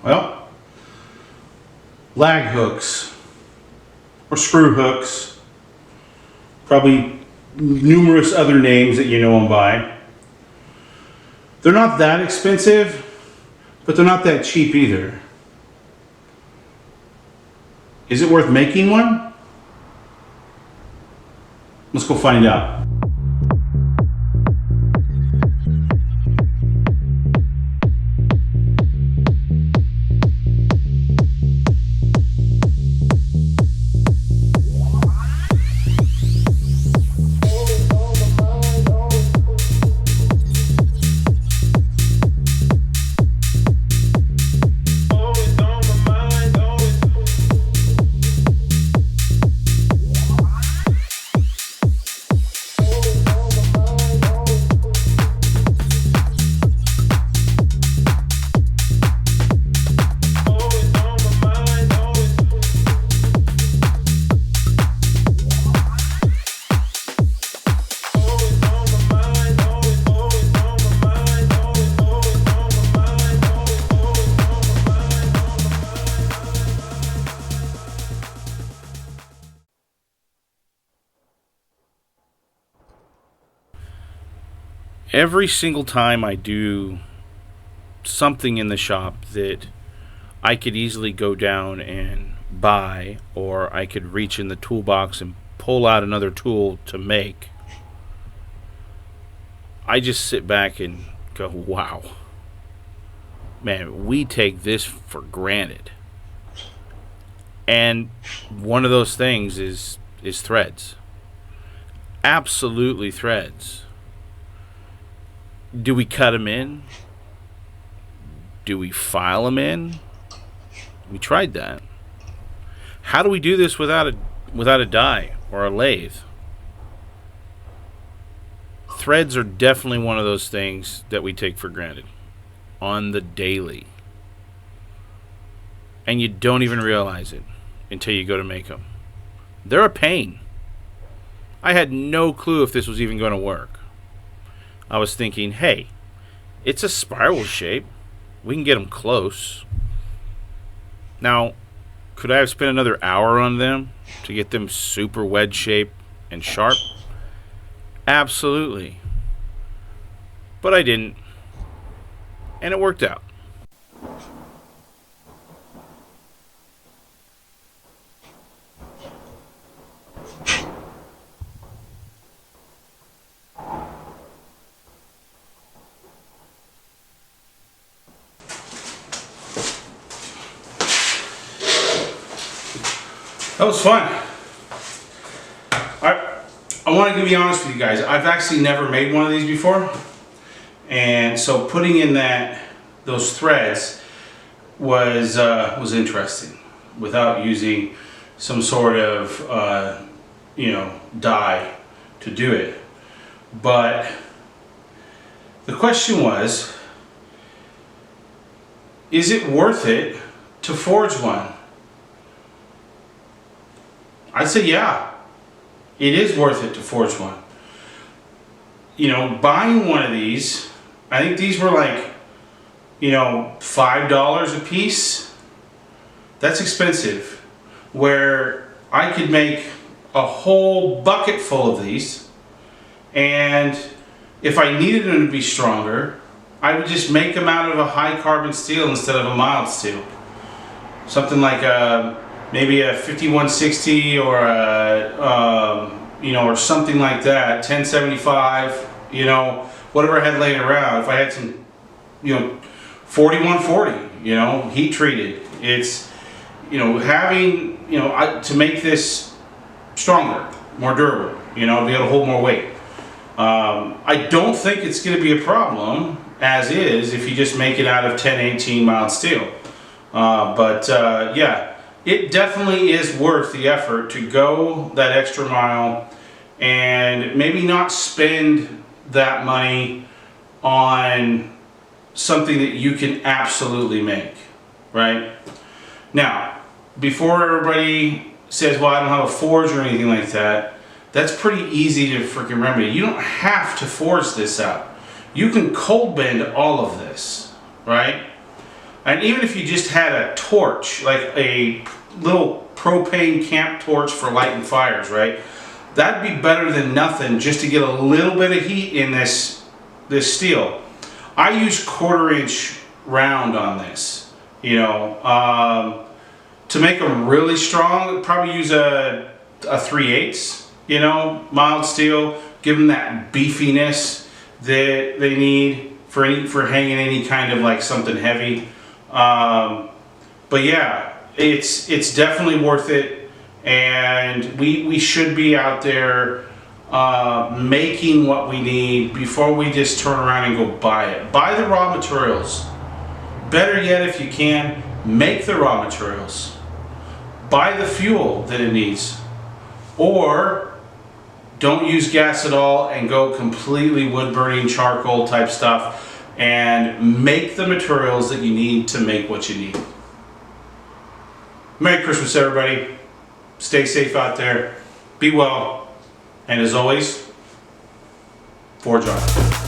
Well, lag hooks or screw hooks, probably numerous other names that you know them by. They're not that expensive, but they're not that cheap either. Is it worth making one? Let's go find out. Every single time I do something in the shop that I could easily go down and buy, or I could reach in the toolbox and pull out another tool to make, I just sit back and go, wow. Man, we take this for granted. And one of those things is threads. Absolutely threads. Do we cut them in? Do we file them in? We tried that. How do we do this without a die or a lathe? Threads are definitely one of those things that we take for granted on the daily. And you don't even realize it until you go to make them. They're a pain. I had no clue if this was even going to work. I was thinking, hey, it's a spiral shape. We can get them close. Now, could I have spent another hour on them to get them super wedge shaped and sharp? Absolutely. But I didn't. And it worked out. That was fun. I want to be honest with you guys. I've actually never made one of these before, and so putting in those threads was interesting without using some sort of die to do it. But the question was, is it worth it to forge one? I'd say yeah, it is worth it to forge one. Buying one of these, I think these were like, $5 a piece. That's expensive. Where I could make a whole bucket full of these, and if I needed them to be stronger, I would just make them out of a high carbon steel instead of a mild steel. Something like maybe a 5160 or or something like that, 1075, whatever I had laying around. If I had some, 4140, heat treated. It's, having, to make this stronger, more durable, be able to hold more weight. I don't think it's going to be a problem as is if you just make it out of 1018 mild steel. Yeah. It definitely is worth the effort to go that extra mile and maybe not spend that money on something that you can absolutely make, right? Now, before everybody says, well, I don't have a forge or anything like that, that's pretty easy to freaking remedy. You don't have to forge this out. You can cold bend all of this, right? And even if you just had a torch, like a little propane camp torch for lighting fires, right? That'd be better than nothing, just to get a little bit of heat in this steel. I use 1/4 inch round on this, you know. To make them really strong, probably use a 3/8, you know, mild steel. Give them that beefiness that they need for hanging any kind of like something heavy. But yeah, it's definitely worth it, and we should be out there making what we need before we just turn around and go buy it. Buy the raw materials. Better yet, if you can, make the raw materials. Buy the fuel that it needs, or don't use gas at all and go completely wood burning, charcoal type stuff, and make the materials that you need to make what you need. Merry Christmas, everybody. Stay safe out there. Be well. And as always, forge on.